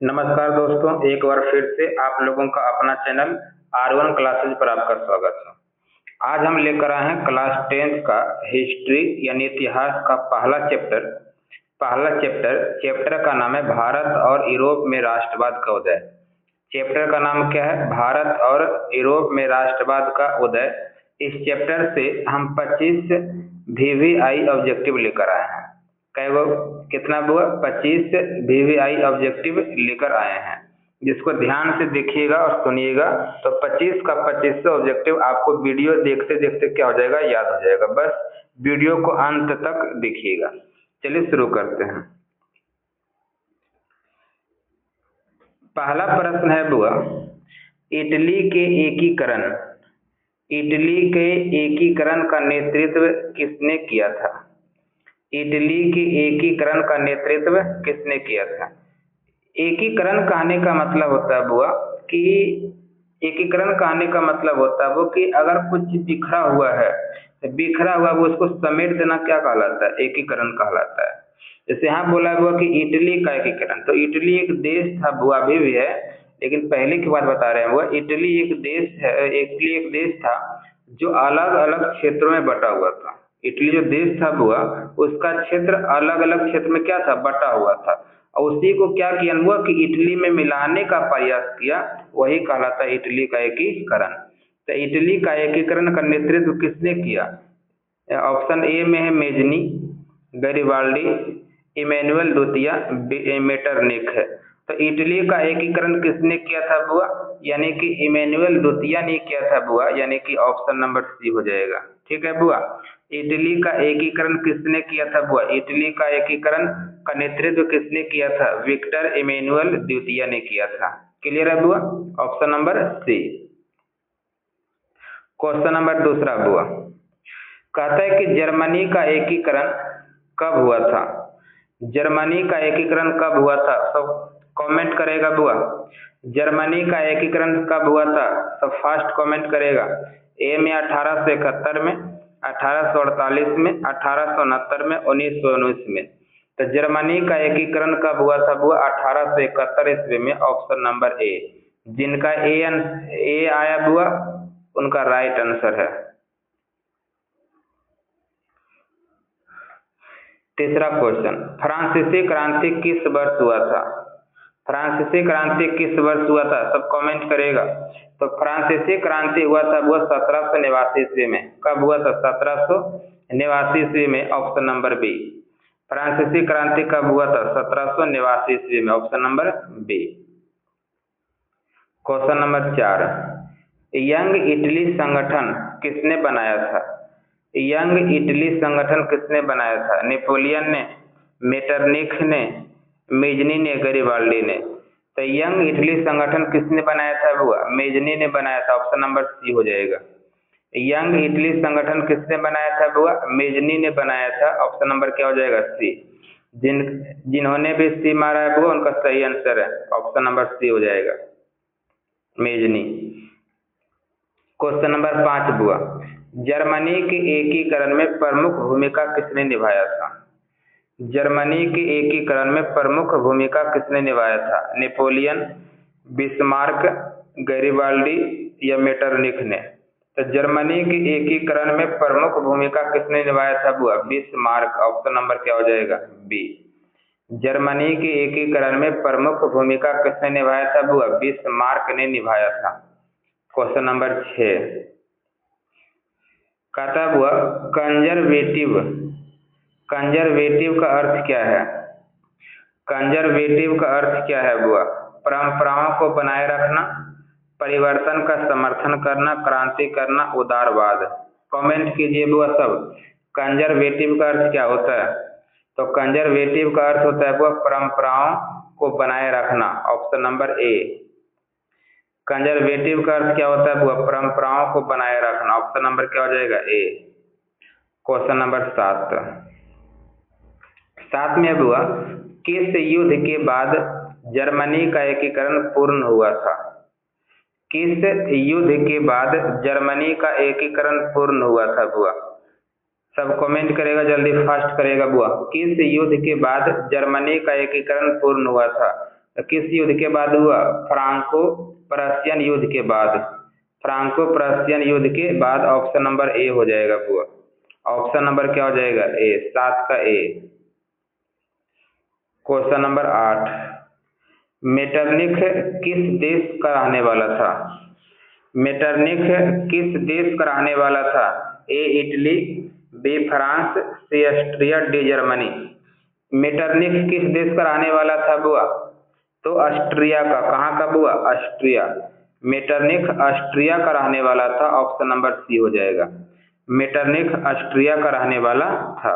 नमस्कार दोस्तों, एक बार फिर से आप लोगों का अपना चैनल R1 क्लासेज पर आपका स्वागत है। आज हम लेकर आए हैं क्लास 10th का हिस्ट्री यानी इतिहास का पहला चैप्टर का नाम है भारत और यूरोप में राष्ट्रवाद का उदय। चैप्टर का नाम क्या है? भारत और यूरोप में राष्ट्रवाद का उदय। इस चैप्टर से हम 25 VVI ऑब्जेक्टिव लेकर आए हैं। कितना हुआ? 25 VVI ऑब्जेक्टिव लेकर आए हैं, जिसको ध्यान से देखिएगा और सुनिएगा तो 25 का 25 ऑब्जेक्टिव आपको वीडियो देखते देखते क्या हो जाएगा, याद हो जाएगा। बस वीडियो को अंत तक देखिएगा। चलिए शुरू करते हैं। पहला प्रश्न है बुआ, इटली के एकीकरण का नेतृत्व किसने किया था? इटली के एकीकरण का नेतृत्व किसने किया था? एकीकरण कहने का मतलब होता है बुआ कि अगर कुछ बिखरा हुआ है वो उसको समेट देना क्या कहलाता है? एकीकरण कहलाता है। जैसे यहाँ बोला हुआ कि इटली का एकीकरण, तो इटली एक देश था बुआ, अभी भी है, लेकिन पहले की बात बता रहे हैं बुआ। इटली एक देश था जो अलग अलग क्षेत्रों में बटा हुआ था। इटली जो देश था बुआ, उसका क्षेत्र अलग अलग क्षेत्र में क्या था, बटा हुआ था। और उसी को क्या किया हुआ कि इटली में मिलाने का प्रयास किया, वही कहलाता है इटली का एकीकरण। तो इटली का एकीकरण का नेतृत्व किसने किया? ऑप्शन ए में है मेजनी, गैरिबाल्डी, इमैनुअल द्वितीय, मेटरनिख है। तो इटली का एकीकरण किसने किया था बुआ? यानी कि इमैनुअल द्वितीय ने किया था बुआ, यानी कि ऑप्शन नंबर सी हो जाएगा। ठीक है बुआ, इटली का एकीकरण किसने किया था बुआ? इटली का एकीकरण का नेतृत्व किसने किया था? विक्टर इमैनुअल द्वितीय ने किया था। क्लियर है बुआ? Option number C. Question number दूसरा बुआ, कहता है कि जर्मनी का एकीकरण कब हुआ था? जर्मनी का एकीकरण कब हुआ था? सब कमेंट करेगा बुआ। जर्मनी का एकीकरण कब हुआ था? सब फास्ट कमेंट करेगा। ए में 1871 में, 1848 में, 1869 में, 1919 में। तो जर्मनी का एकीकरण कब हुआ था बुआ? 1871 ईस्वी में। Option number A. जिनका ए आया बुआ, उनका राइट आंसर है। तीसरा क्वेश्चन, फ्रांसीसी क्रांति किस वर्ष हुआ था? फ्रांसीसी क्रांति किस वर्ष हुआ था? सब कमेंट करेगा। तो फ्रांसीसी क्रांति हुआ था वो 1789 ईस्वी में। कब हुआ था? 1789 ईस्वी में। Option number B. फ्रांसीसी क्रांति कब हुआ था? 1789 ईस्वी में। Option number B. Question number 4, young Italy संगठन किसने बनाया था? यंग इटली संगठन किसने बनाया था? नेपोलियन ने, मेटरनिख ने, मेजनी ने, गैरिबाल्डी ने। तो यंग इटली संगठन किसने बनाया था बुआ? मेजनी ने बनाया था। ऑप्शन नंबर सी हो जाएगा। यंग इटली संगठन किसने बनाया था बुआ? मेजनी ने बनाया था। ऑप्शन नंबर क्या हो जाएगा? सी। जिन्होंने भी सी मारा है बुआ, उनका सही आंसर है। ऑप्शन नंबर सी हो जाएगा, मेजनी। क्वेश्चन नंबर 5 बुआ, जर्मनी के एकीकरण में प्रमुख भूमिका किसने निभाया था? जर्मनी के एकीकरण में प्रमुख भूमिका किसने निभाया था? नेपोलियन, बिस्मार्क, गैरिबाल्डी या मेटरनिख ने। तो जर्मनी के एकीकरण में प्रमुख भूमिका किसने निभाया था बुआ? बिस्मार्क। ऑप्शन नंबर क्या हो जाएगा? बी। जर्मनी के एकीकरण में प्रमुख भूमिका किसने निभाया था बुआ? बिस्मार्क ने निभाया था। क्वेश्चन नंबर 6, कहता हुआ कंजर्वेटिव का अर्थ क्या है? कंजर्वेटिव का अर्थ क्या है बुआ? परंपराओं को बनाए रखना, परिवर्तन का समर्थन करना, क्रांति करना, उदारवाद। कमेंट कीजिए बुआ सब। कंजर्वेटिव का अर्थ क्या होता है? तो कंजर्वेटिव का अर्थ होता है बुआ परंपराओं को बनाए रखना। Option number A. कंजर्वेटिव का अर्थ क्या होता है बुआ? परंपराओं को बनाए रखना। ऑप्शन नंबर क्या हो जाएगा? ए। क्वेश्चन नंबर 7 में बुआ, किस युद्ध के बाद जर्मनी का एकीकरण पूर्ण हुआ था? किस युद्ध के बाद जर्मनी का एकीकरण पूर्ण हुआ था बुआ? सब कमेंट करेगा, जल्दी फास्ट करेगा बुआ। किस युद्ध के बाद जर्मनी का एकीकरण पूर्ण हुआ था? किस युद्ध के बाद हुआ? फ्रांको प्रशियन युद्ध के बाद। फ्रांको प्रशियन युद्ध के बाद ऑप्शन नंबर ए हो जाएगा बुआ। ऑप्शन नंबर क्या हो जाएगा? ए, 7 का ए। क्वेश्चन नंबर 8, मेटरनिख किस देश का रहने वाला था? मेटरनिख किस देश का रहने वाला था? A Italy, B France, C Austria, D Germany. Metternich किस देश का रहने वाला था बुआ? तो ऑस्ट्रिया का। कहाँ का बुआ? ऑस्ट्रिया। मेटरनिख ऑस्ट्रिया का रहने वाला था। ऑप्शन नंबर सी हो जाएगा। मेटरनिख ऑस्ट्रिया का रहने वाला था।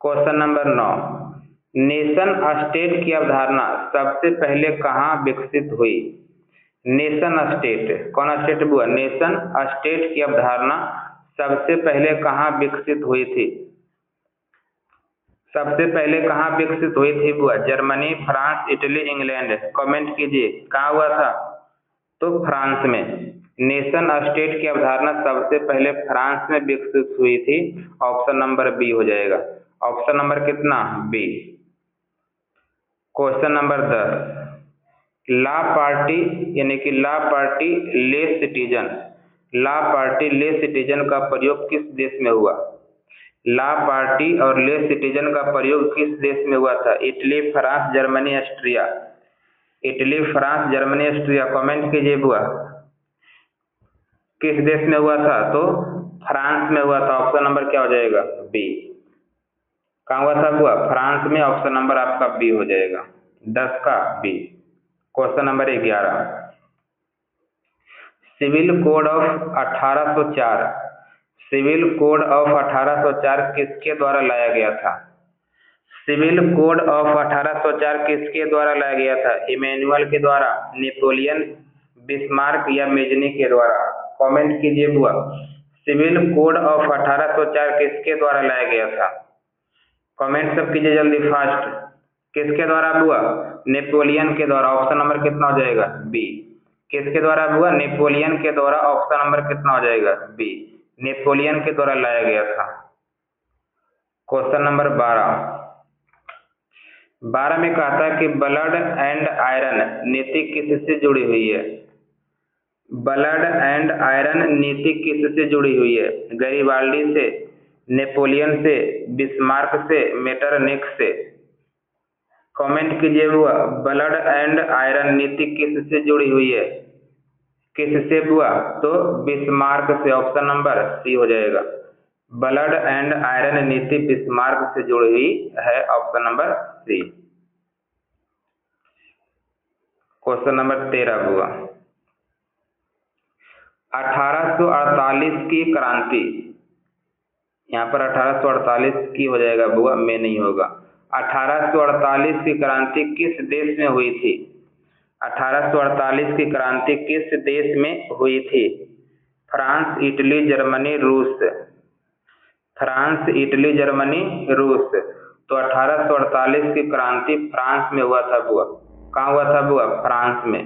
क्वेश्चन नंबर 9, नेशन स्टेट की अवधारणा सबसे पहले कहाँ विकसित हुई? नेशन स्टेट, कौन स्टेट बुआ? नेशन स्टेट की अवधारणा सबसे पहले कहाँ विकसित हुई थी? सबसे पहले कहाँ विकसित हुई थी बुआ? Germany, France, Italy, England. Comment कीजिए कहाँ हुआ था? तो फ्रांस में। नेशन स्टेट की अवधारणा सबसे पहले फ्रांस में विकसित हुई थी। ऑप्शन नंबर बी हो जाएगा। ऑप्शन नंबर कितना? बी। क्वेश्चन नंबर 10, ला पार्टी यानी कि ला पार्टी ले सिटीजन, ला पार्टी ले सिटीजन का प्रयोग किस देश में हुआ? ला पार्टी और ले सिटीजन का प्रयोग किस देश में हुआ था? Italy, France, Germany, Austria. Italy, France, Germany, Austria. Comment कीजिए बुआ किस देश में हुआ था? तो फ्रांस में हुआ था। ऑप्शन नंबर क्या हो जाएगा? बी। कहाँ हुआ था बुआ? फ्रांस में। ऑप्शन नंबर आपका बी हो जाएगा। 10 का बी। Question number 11, civil code of 1804, civil code of 1804 किसके द्वारा लाया गया था? सिविल कोड ऑफ 1804 किसके द्वारा लाया गया था? इमैनुअल के द्वारा, नेपोलियन, बिस्मार्क या मेजनी के द्वारा। कमेंट कीजिए बुआ सिविल कोड ऑफ 1804 किसके द्वारा लाया गया था? कमेंट सब कीजिए जल्दी फास्ट। किसके द्वारा बुआ? नेपोलियन के द्वारा। ऑप्शन नंबर कितना हो जाएगा? बी। किसके द्वारा बुआ? नेपोलियन के द्वारा। ऑप्शन नंबर कितना हो जाएगा? बी। नेपोलियन के द्वारा लाया गया था। क्वेश्चन नंबर 12 में कहता है कि ब्लड एंड आयरन नीति किससे जुड़ी हुई है? ब्लड एंड आयरन नीति किससे जुड़ी हुई है? गैरिबाल्डी से, नेपोलियन से, बिस्मार्क से, मेटरनिख से। कमेंट कीजिए बुआ ब्लड एंड आयरन नीति किससे जुड़ी हुई है? किससे बुआ? तो बिस्मार्क से। ऑप्शन नंबर सी हो जाएगा। ब्लड एंड आयरन नीति बिस्मार्क से जुड़ी हुई है। Option number C. Question number 13 बुआ 1848 की क्रांति, यहाँ पर 1848 की हो जाएगा बुआ, में नहीं होगा। 1848 की क्रांति किस देश में हुई थी? 1848 की क्रांति किस देश में हुई थी? फ्रांस, इटली, जर्मनी, रूस। फ्रांस, इटली, जर्मनी, रूस। तो 1848 की क्रांति फ्रांस में हुआ था बुआ। कहाँ हुआ था बुआ? फ्रांस में।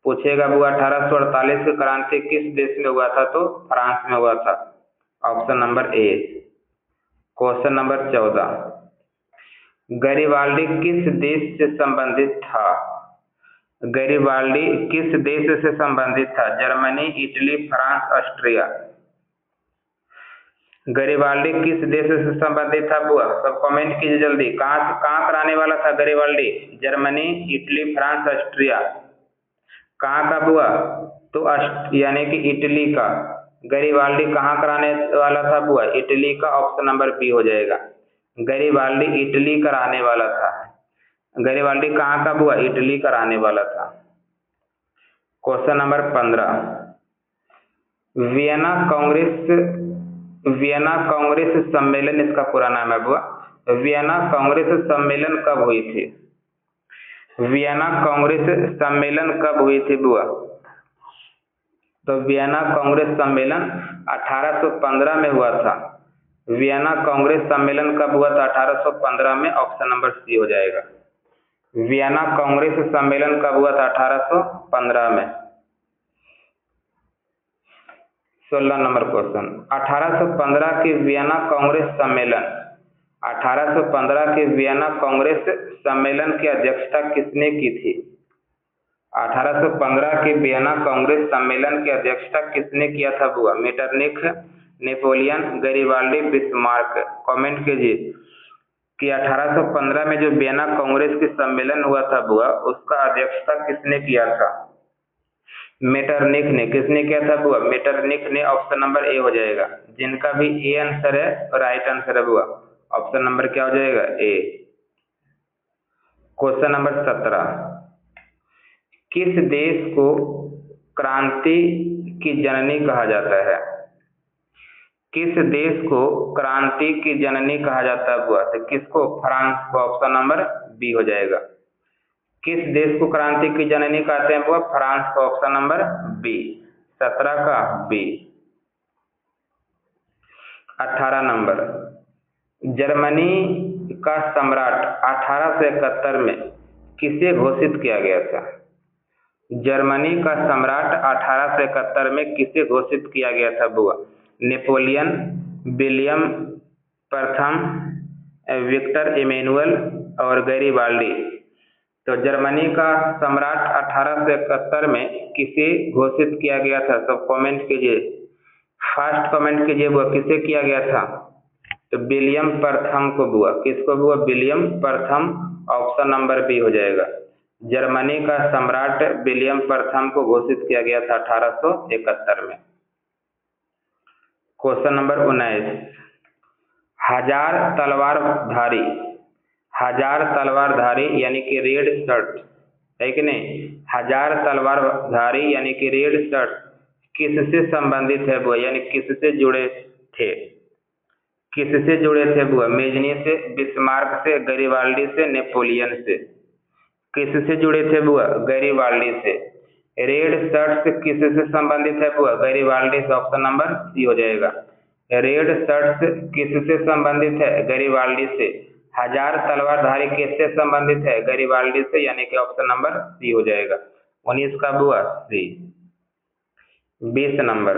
पूछेगा बुआ 1848 की क्रांति किस देश में हुआ था? तो फ्रांस में हुआ था। Option number A. Question number 14, Garibaldi किस देश से संबंधित था? गैरिबाल्डी किस देश से संबंधित था? Germany, Italy, France, Austria. Garibaldi किस देश से संबंधित था बुआ? सब कमेंट कीजिए जल्दी। कहाँ कराने वाला था Garibaldi? Germany, Italy, France, Austria. कहाँ का बुआ? तो यानी कि इटली का। गैरिबाल्डी कहाँ कराने वाला था बुआ? इटली का। ऑप्शन नंबर बी हो जाएगा। गैरिबाल्डी इटली का रहने वाला था। गैरिबाल्डी कहाँ का बुआ? इटली का रहने वाला था। क्वेश्चन नंबर 15, वियना कांग्रेस सम्मेलन इसका पूरा नाम है बुआ। वियना कांग्रेस सम्मेलन कब हुई थी? वियना कांग्रेस सम्मेलन कब हुई थी बुआ? तो वियना कांग्रेस सम्मेलन 1815 में हुआ था। वियना कांग्रेस सम्मेलन कब हुआ था? 1815 में। ऑप्शन नंबर सी हो जाएगा। वियना कांग्रेस सम्मेलन कब हुआ था? 1815 में। 16 नंबर क्वेश्चन, 1815 के वियना कांग्रेस सम्मेलन 1815 के वियना कांग्रेस सम्मेलन की अध्यक्षता किसने की थी? 1815 के वियना कांग्रेस सम्मेलन की अध्यक्षता किसने किया था बुआ? Metternich, Napoleon, Garibaldi, Bismarck. Comment कीजिए कि 1815 में जो वियना कांग्रेस की सम्मेलन हुआ था बुआ, उसका अध्यक्षता किसने किया था? मेटरनिख ने। किसने किया था बुआ? मेटरनिख ने। ऑप्शन नंबर ए हो जाएगा। जिनका भी ए आंसर है राइट आंसर है बुआ। ऑप्शन नंबर क्या हो जाएगा? ए। क्वेश्चन नंबर 17, किस देश को क्रांति की जननी कहा जाता है? किस देश को क्रांति की जननी कहा जाता है बुआ? तो किसको? फ्रांस को। ऑप्शन नंबर बी हो जाएगा। किस देश को क्रांति की जननी कहते हैं बुआ? फ्रांस को। Option number B. 17 का बी। 18 नंबर, जर्मनी का सम्राट 1871 में किसे घोषित किया गया था? जर्मनी का सम्राट 1871 में किसे घोषित किया गया था बुआ? नेपोलियन, विलियम प्रथम, विक्टर इमैनुअल और गैरीबाल्डी। तो जर्मनी का सम्राट 1871 में किसे घोषित किया गया था? सब कमेंट कीजिए। फर्स्ट कमेंट कीजिए बुआ, किसे किया गया था? तो विलियम प्रथम को बुआ। किसको बुआ? विलियम प्रथम। ऑप्शन नंबर बी हो जाएगा। जर्मनी का सम्राट विलियम प्रथम को घोषित किया गया था 1871 में। क्वेश्चन नंबर 19, हजार तलवारधारी, हजार तलवारधारी यानी कि रेड शर्ट है कि नहीं? हजार तलवारधारी यानी कि रेड शर्ट किससे संबंधित है बुआ? यानी किससे जुड़े थे? किससे जुड़े थे बुआ? मेजनी से, बिस्मार्क से, गरिबाल्डी से, नेपोलियन से। किससे जुड़े थे बुआ? गरिबाल्डी से। रेड शर्ट्स किससे संबंधित है बुआ? गरिबाल्डी से। ऑप्शन नंबर सी हो जाएगा। रेड शर्ट्स किससे संबंधित है? गरिबाल्डी से। हजार तलवारधारी किससे संबंधित है? गरिबाल्डी से, यानी कि ऑप्शन नंबर सी हो जाएगा। 19 का बुआ सी। 20 नंबर,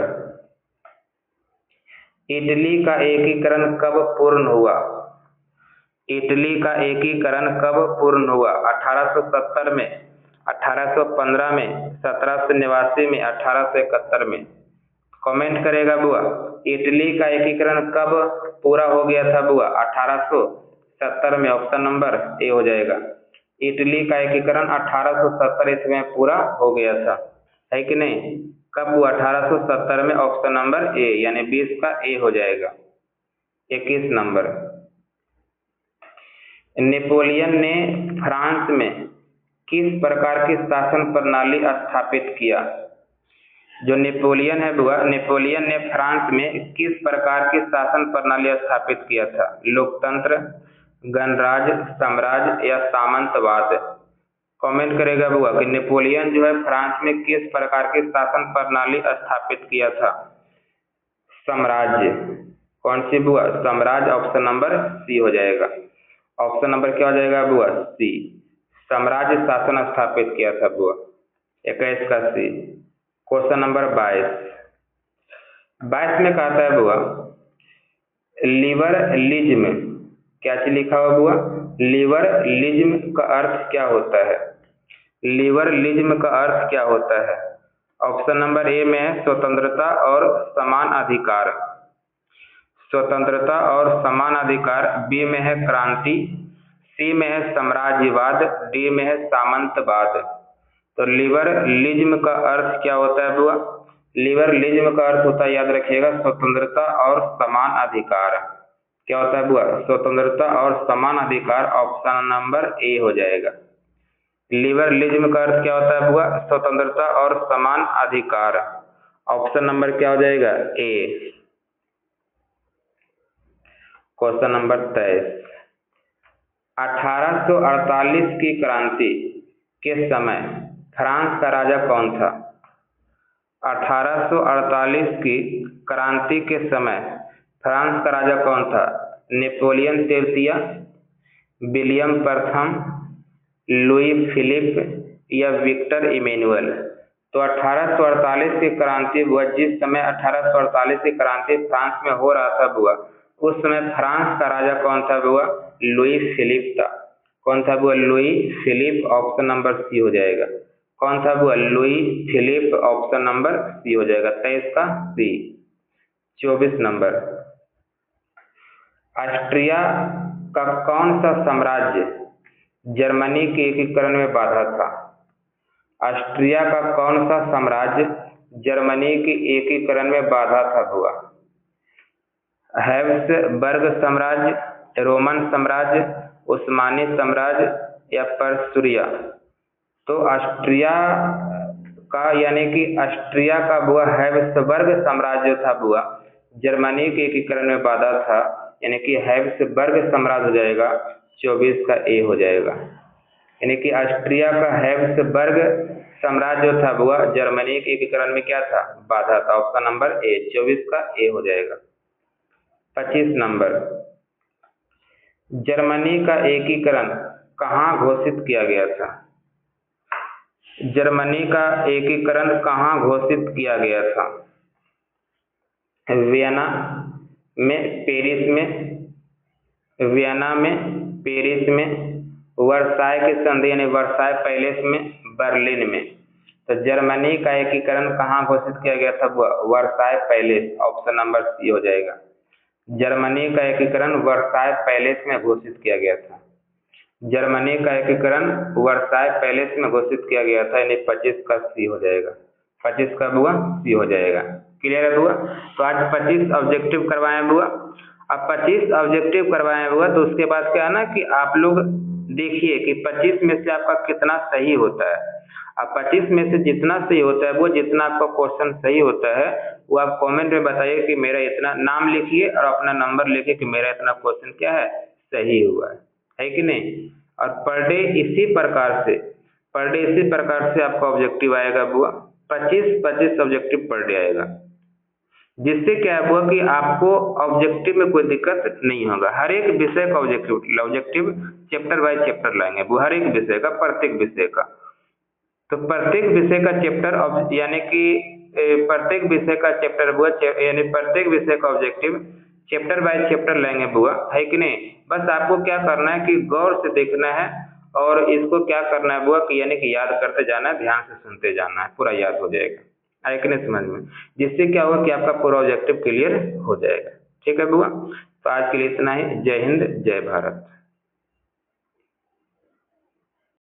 इटली का एकीकरण कब पूर्ण हुआ? इटली का एकीकरण कब पूर्ण हुआ? 1870 में, 1815 में, 1789 में, 1871 में। कमेंट करेगा बुआ। इटली का एकीकरण कब पूरा हो गया था बुआ? 1870 में। ऑप्शन नंबर ए हो जाएगा। इटली का एकीकरण 1870 ईस्वी में पूरा हो गया था, है कि नहीं? कब हुआ? 1870 में। ऑप्शन नंबर ए, यानी 20 का ए हो जाएगा। 21 नंबर, नेपोलियन ने फ्रांस में किस प्रकार की शासन प्रणाली स्थापित किया? जो नेपोलियन है बुआ, नेपोलियन ने फ्रांस में किस प्रकार की शासन प्रणाली स्थापित किया था? लोकतंत्र, गणराज्य, साम्राज्य या सामंतवाद? कमेंट करेगा बुआ कि नेपोलियन जो है फ्रांस में किस प्रकार की शासन प्रणाली स्थापित किया था? साम्राज्य। कौन सी बुआ? साम्राज्य। ऑप्शन नंबर सी हो जाएगा। ऑप्शन नंबर क्या हो जाएगा बुआ? सी। साम्राज्य शासन स्थापित किया था बुआ। 21 का सी। क्वेश्चन नंबर 22 में कहता है बुआ, लिबरलिज्म, क्या चीज लिखा हुआ बुआ? लिबरलिज्म का अर्थ क्या होता है? लिबरलिज्म का अर्थ क्या होता है? ऑप्शन नंबर ए में है स्वतंत्रता और समान अधिकार, स्वतंत्रता और समान अधिकार। बी में है क्रांति, सी में है साम्राज्यवाद, डी में है सामंतवाद। तो लिबरलिज्म का अर्थ क्या होता है बुआ? लिबरलिज्म का अर्थ होता है, याद रखिएगा, स्वतंत्रता और समान अधिकार। क्या होता है बुआ? स्वतंत्रता और समान अधिकार। ऑप्शन नंबर ए हो जाएगा। लिबरलिज्म का अर्थ क्या होता है बुआ? स्वतंत्रता और समान अधिकार। ऑप्शन नंबर क्या हो जाएगा? ए। क्वेश्चन नंबर 23, 1848 की क्रांति के समय फ्रांस का राजा कौन था? 1848 की क्रांति के समय फ्रांस का राजा कौन था? नेपोलियन तृतीय, विलियम प्रथम, लुई फिलिप या विक्टर इमैनुअल? तो 1848 की क्रांति बुआ, जिस समय 1848 की क्रांति फ्रांस में हो रहा था बुआ, उस समय फ्रांस का राजा कौन था बुआ? लुई फिलिप था। कौन था बुआ? Louis Philippe. Option number C हो जाएगा। कौन था बुआ? Louis Philippe. Option number C हो जाएगा। 23 का सी। 24 नंबर, ऑस्ट्रिया का कौन सा साम्राज्य जर्मनी के एकीकरण में बाधा था? ऑस्ट्रिया का कौन सा साम्राज्य जर्मनी के एकीकरण में बाधा था बुआ? हैब्सबर्ग साम्राज्य, रोमन साम्राज्य, उस्मानी साम्राज्य या पर्शिया? तो ऑस्ट्रिया का यानी कि ऑस्ट्रिया का बुआ हैब्सबर्ग साम्राज्य था बुआ, जर्मनी के एकीकरण में बाधा था, यानी कि हैब्सबर्ग साम्राज्य हो जाएगा। 24 का ए हो जाएगा। यानी कि ऑस्ट्रिया का हैब्सबर्ग साम्राज्य था बुआ, जर्मनी के एकीकरण में क्या था? बाधा था। Option number A. 24 का ए हो जाएगा। 25 नंबर, जर्मनी का एकीकरण कहाँ घोषित किया गया था? जर्मनी का एकीकरण कहाँ घोषित किया गया था? वियना में, पेरिस में, वियना में, पेरिस में, वर्साय की संधि यानी वर्साय पैलेस में, बर्लिन में? तो जर्मनी का एकीकरण कहाँ घोषित किया गया था? Versailles palace. Option number C हो जाएगा। जर्मनी का एकीकरण वर्साय पैलेस में घोषित किया गया था। जर्मनी का एकीकरण वर्साय पैलेस में घोषित किया गया था, यानी 25 का सी हो जाएगा। 25 का बुआ सी हो जाएगा। क्लियर है बुआ? तो आज 25 ऑब्जेक्टिव करवाए बुआ। अब 25 ऑब्जेक्टिव करवाए बुआ, तो उसके बाद क्या है ना कि आप लोग देखिए कि 25 में से आपका कितना सही होता है। अब 25 में से जितना सही होता है वो, जितना आपका क्वेश्चन सही होता है वो आप कमेंट में बताइए कि मेरा इतना, नाम लिखिए और अपना नंबर लिखिए कि मेरा इतना क्वेश्चन क्या है, सही हुआ है कि नहीं। और पर डे इसी प्रकार से आपका ऑब्जेक्टिव आएगा बुआ। 25 ऑब्जेक्टिव पर डे आएगा, जिससे क्या है बुआ कि आपको ऑब्जेक्टिव में कोई दिक्कत नहीं होगा। हर एक विषय का ऑब्जेक्टिव चैप्टर बाय चैप्टर लाएंगे बुआ, हर एक विषय का, प्रत्येक विषय का। तो प्रत्येक विषय का चैप्टर यानी कि प्रत्येक विषय का चैप्टर बुआ, यानी प्रत्येक विषय का ऑब्जेक्टिव चैप्टर बाय चैप्टर लेंगे बुआ, है कि नहीं। बस आपको क्या करना है कि गौर से देखना है और इसको क्या करना है बुआ कि यानी कि याद करते जाना है, ध्यान से सुनते जाना है, पूरा याद हो जाएगा। है कि नहीं समझ में? जिससे क्या होगा कि आपका पूरा ऑब्जेक्टिव क्लियर हो जाएगा। ठीक है बुआ? तो आज के लिए इतना ही। जय हिंद, जय भारत।